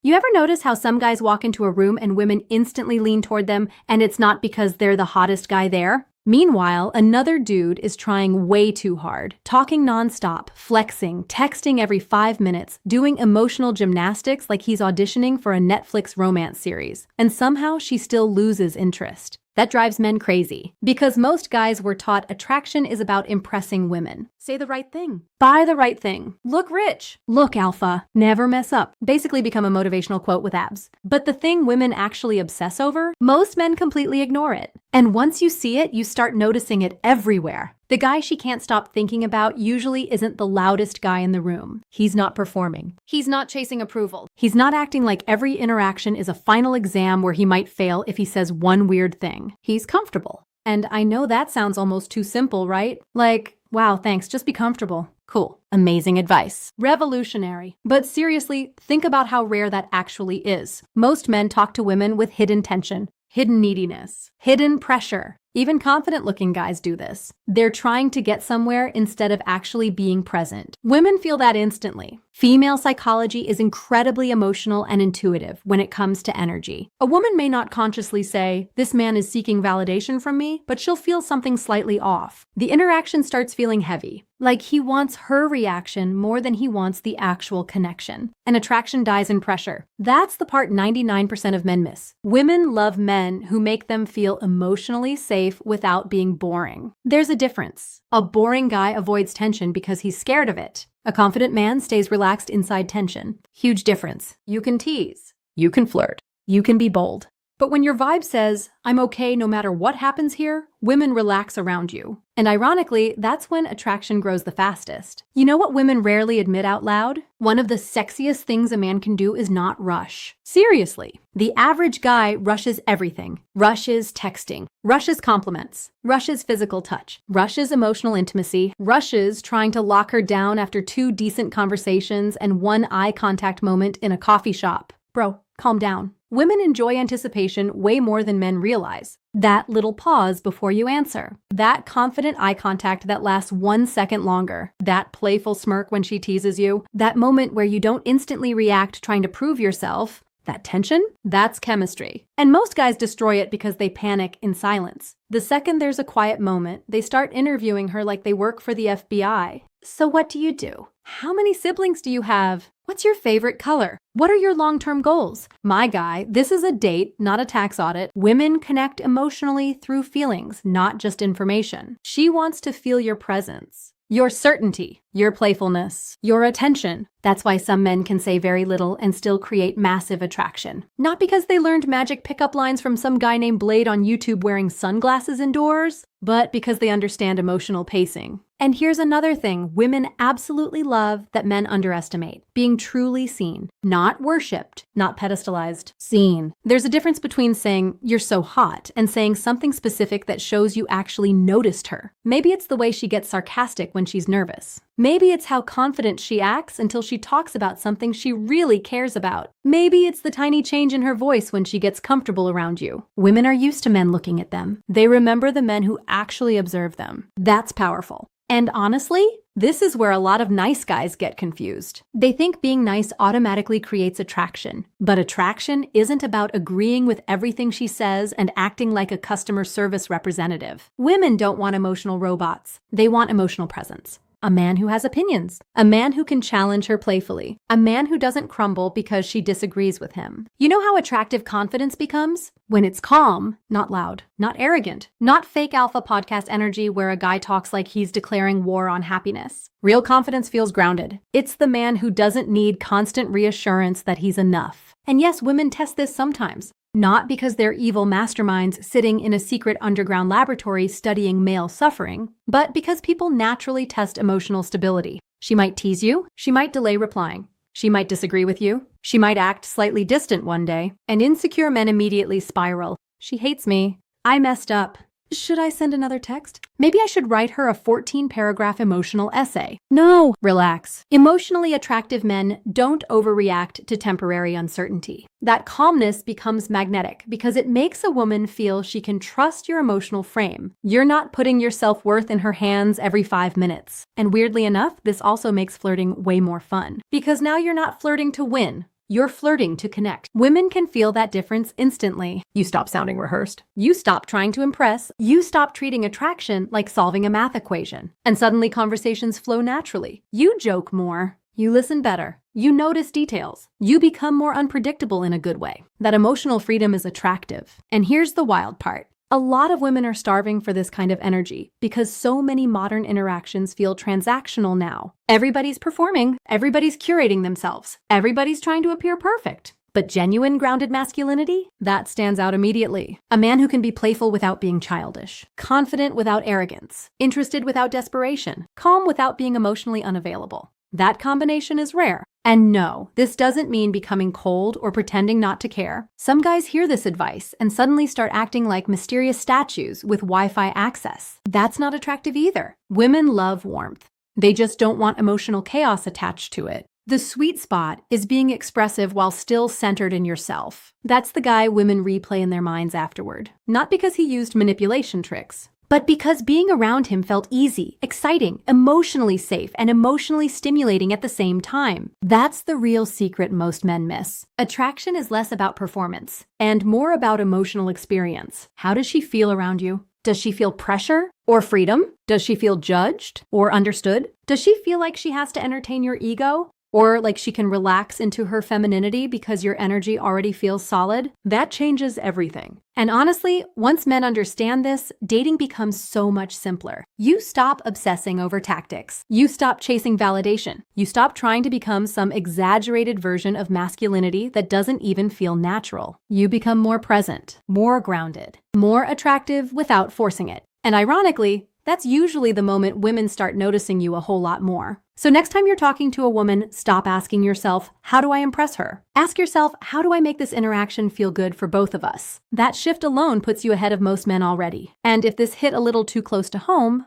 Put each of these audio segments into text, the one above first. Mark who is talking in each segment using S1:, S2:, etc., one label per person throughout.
S1: You ever notice how some guys walk into a room and women instantly lean toward them, and it's not because they're the hottest guy there? Meanwhile, another dude is trying way too hard, talking nonstop, flexing, texting every 5 minutes, doing emotional gymnastics like he's auditioning for a Netflix romance series, and somehow she still loses interest. That drives men crazy, because most guys were taught attraction is about impressing women. Say the right thing. Buy the right thing. Look rich. Look alpha. Never mess up. Basically become a motivational quote with abs. But the thing women actually obsess over, most men completely ignore it. And once you see it, you start noticing it everywhere. The guy she can't stop thinking about usually isn't the loudest guy in the room. He's not performing. He's not chasing approval. He's not acting like every interaction is a final exam where he might fail if he says one weird thing. He's comfortable. And I know that sounds almost too simple, right? Like, wow, thanks, just be comfortable. Cool. Amazing advice. Revolutionary. But seriously, think about how rare that actually is. Most men talk to women with hidden tension, hidden neediness, hidden pressure. Even confident-looking guys do this. They're trying to get somewhere instead of actually being present. Women feel that instantly. Female psychology is incredibly emotional and intuitive when it comes to energy. A woman may not consciously say, "This man is seeking validation from me," but she'll feel something slightly off. The interaction starts feeling heavy, like he wants her reaction more than he wants the actual connection. And attraction dies in pressure. That's the part 99% of men miss. Women love men who make them feel emotionally safe without being boring. There's a difference. A boring guy avoids tension because he's scared of it. A confident man stays relaxed inside tension. Huge difference. You can tease. You can flirt. You can be bold. But when your vibe says, "I'm okay no matter what happens here," women relax around you. And ironically, that's when attraction grows the fastest. You know what women rarely admit out loud? One of the sexiest things a man can do is not rush. Seriously. The average guy rushes everything. Rushes texting. Rushes compliments. Rushes physical touch. Rushes emotional intimacy. Rushes trying to lock her down after 2 decent conversations and 1 eye contact moment in a coffee shop. Bro, calm down. Women enjoy anticipation way more than men realize. That little pause before you answer. That confident eye contact that lasts 1 second longer. That playful smirk when she teases you. That moment where you don't instantly react trying to prove yourself. That tension? That's chemistry. And most guys destroy it because they panic in silence. The second there's a quiet moment, they start interviewing her like they work for the FBI. So what do you do? How many siblings do you have? What's your favorite color? What are your long-term goals? My guy, this is a date, not a tax audit. Women connect emotionally through feelings, not just information. She wants to feel your presence, your certainty, your playfulness, your attention. That's why some men can say very little and still create massive attraction. Not because they learned magic pickup lines from some guy named Blade on YouTube wearing sunglasses indoors, but because they understand emotional pacing. And here's another thing women absolutely love that men underestimate: being truly seen. Not worshipped, not pedestalized, seen. There's a difference between saying, "You're so hot," and saying something specific that shows you actually noticed her. Maybe it's the way she gets sarcastic when she's nervous. Maybe it's how confident she acts until she talks about something she really cares about. Maybe it's the tiny change in her voice when she gets comfortable around you. Women are used to men looking at them. They remember the men who actually observe them. That's powerful. And honestly, this is where a lot of nice guys get confused. They think being nice automatically creates attraction. But attraction isn't about agreeing with everything she says and acting like a customer service representative. Women don't want emotional robots. They want emotional presence. A man who has opinions. A man who can challenge her playfully. A man who doesn't crumble because she disagrees with him. You know how attractive confidence becomes? When it's calm, not loud, not arrogant, not fake alpha podcast energy where a guy talks like he's declaring war on happiness. Real confidence feels grounded. It's the man who doesn't need constant reassurance that he's enough. And yes, women test this sometimes. Not because they're evil masterminds sitting in a secret underground laboratory studying male suffering, but because people naturally test emotional stability. She might tease you. She might delay replying. She might disagree with you. She might act slightly distant one day. And insecure men immediately spiral. She hates me. I messed up. Should I send another text? Maybe I should write her a 14-paragraph emotional essay. No, relax. Emotionally attractive men don't overreact to temporary uncertainty. That calmness becomes magnetic because it makes a woman feel she can trust your emotional frame. You're not putting your self-worth in her hands every 5 minutes. And weirdly enough, this also makes flirting way more fun. Because now you're not flirting to win. You're flirting to connect. Women can feel that difference instantly. You stop sounding rehearsed. You stop trying to impress. You stop treating attraction like solving a math equation. And suddenly conversations flow naturally. You joke more. You listen better. You notice details. You become more unpredictable in a good way. That emotional freedom is attractive. And here's the wild part. A lot of women are starving for this kind of energy because so many modern interactions feel transactional now. Everybody's performing, everybody's curating themselves, everybody's trying to appear perfect. But genuine grounded masculinity? That stands out immediately. A man who can be playful without being childish, confident without arrogance, interested without desperation, calm without being emotionally unavailable. That combination is rare. And no, this doesn't mean becoming cold or pretending not to care. Some guys hear this advice and suddenly start acting like mysterious statues with Wi-Fi access. That's not attractive either. Women love warmth. They just don't want emotional chaos attached to it. The sweet spot is being expressive while still centered in yourself. That's the guy women replay in their minds afterward. Not because he used manipulation tricks, but because being around him felt easy, exciting, emotionally safe, and emotionally stimulating at the same time. That's the real secret most men miss. Attraction is less about performance and more about emotional experience. How does she feel around you? Does she feel pressure or freedom? Does she feel judged or understood? Does she feel like she has to entertain your ego? Or like she can relax into her femininity because your energy already feels solid? That changes everything. And honestly, once men understand this, dating becomes so much simpler. You stop obsessing over tactics. You stop chasing validation. You stop trying to become some exaggerated version of masculinity that doesn't even feel natural. You become more present, more grounded, more attractive without forcing it. And ironically, that's usually the moment women start noticing you a whole lot more. So next time you're talking to a woman, stop asking yourself, how do I impress her? Ask yourself, how do I make this interaction feel good for both of us? That shift alone puts you ahead of most men already. And if this hit a little too close to home,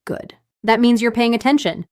S1: good. That means you're paying attention.